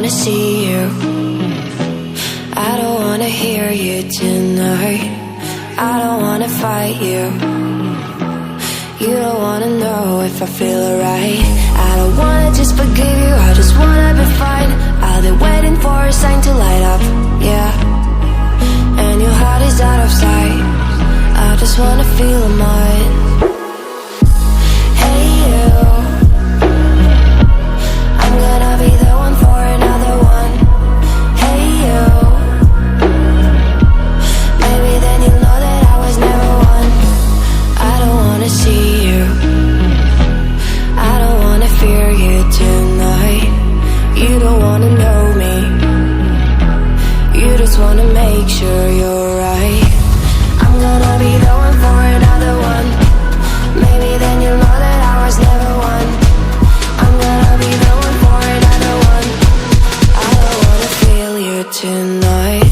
wanna see you. I don't wanna hear you tonight. I don't wanna fight you. You don't wanna know if I feel alright. I don't wanna just forgive you, I just wanna be fine. I'll be waiting for a sign to light up, yeah. And your heart is out of sight. I just wanna feel mine. Hey you, I'm gonna be the one for another one. Hey you, maybe then you'll know that I was never one. I don't wanna see you, I don't wanna fear you tonight. You don't wanna know me, you just wanna make sure you're right. I'm gonna be the one for another one. Maybe then you'll know that I was never one. I'm gonna be the one for another one. I don't wanna feel you tonight.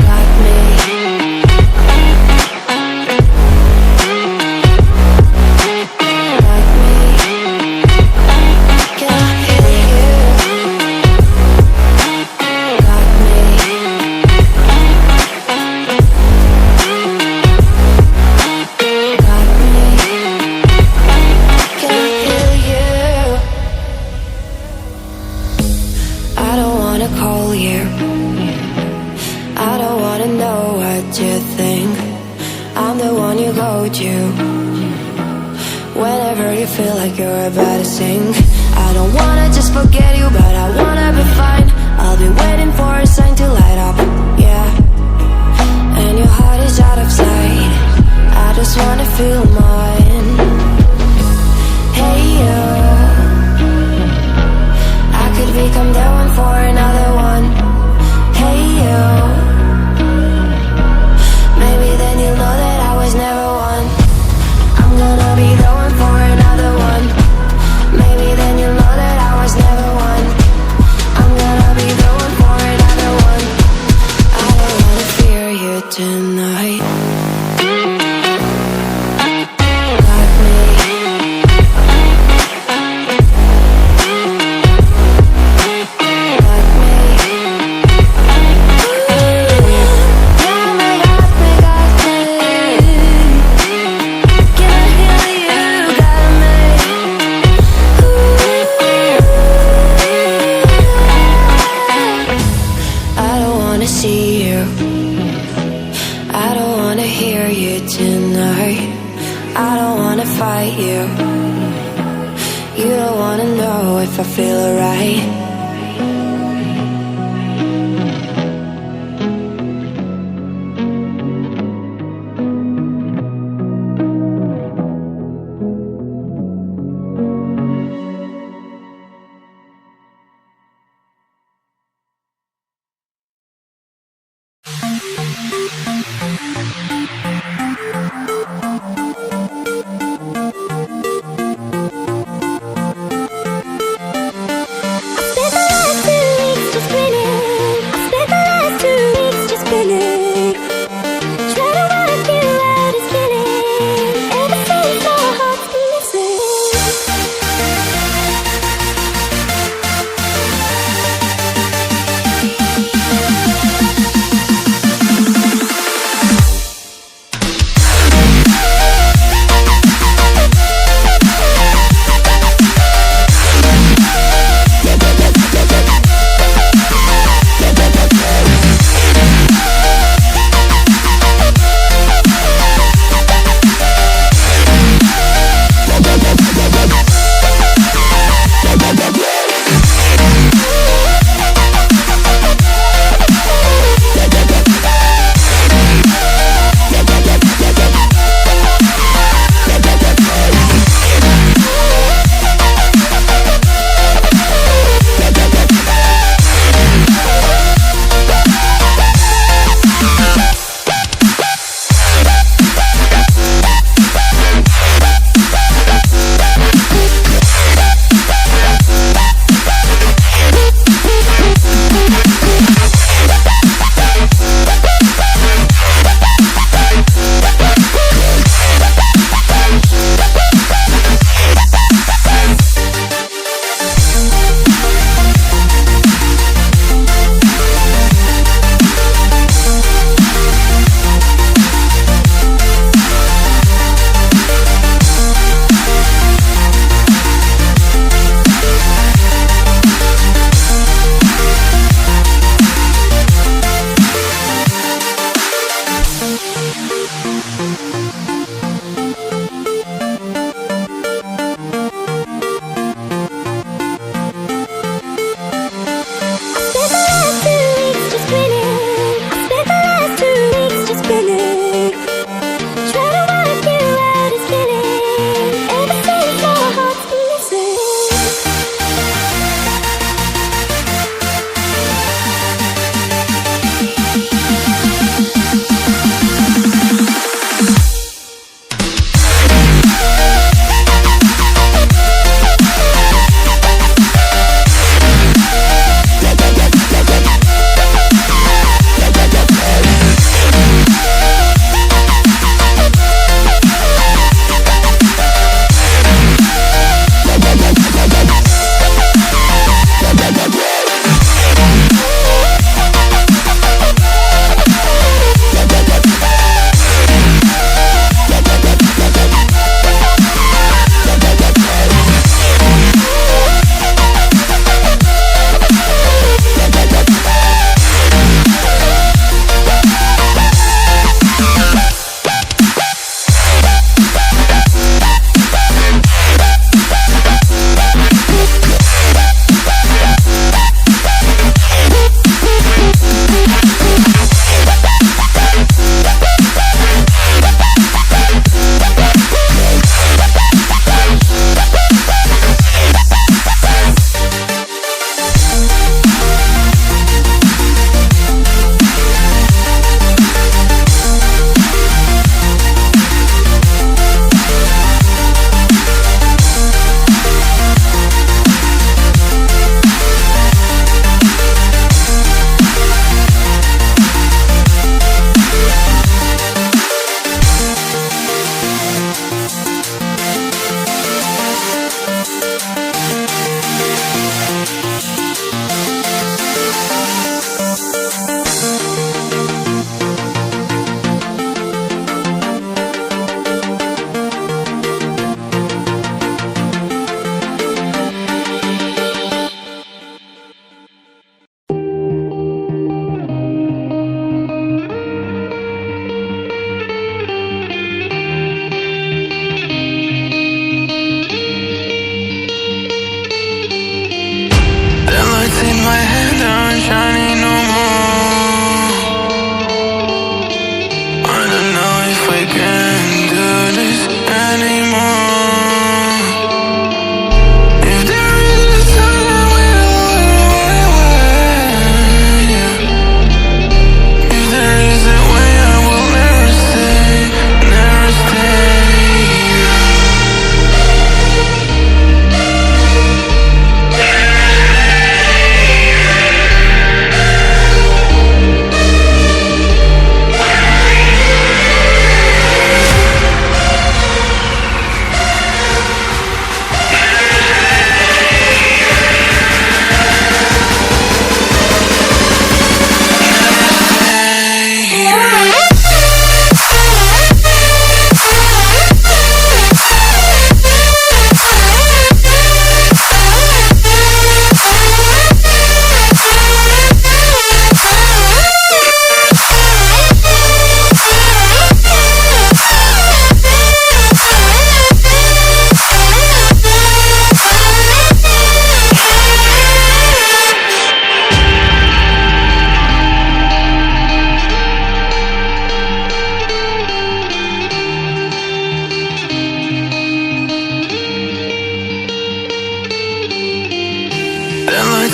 Got me. Got me. Can I hear you? Got me. Got me. Can I hear you? I don't wanna call you. I don't wanna know what you think. I'm the one you go to whenever you feel like you're about to sink. I don't wanna just forget you, but I wanna be fine. I'll be waiting for a sign to light up, yeah. And your heart is out of sight. I just wanna feel mine. Hey you, I could become the one for another one. Hey you, maybe then you'll know that I was never one. I'm gonna be the one for another one. Maybe then you'll know that I was never one. I'm gonna be the one for another one. I don't wanna fear you tonight. Got me. Got me. Got me, got me, got me. Can I hear you? Got me. I don't wanna see you, I don't wanna hear you tonight. I don't wanna fight you. You don't wanna know if I feel alright. I've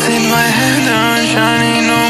take my head down, shining on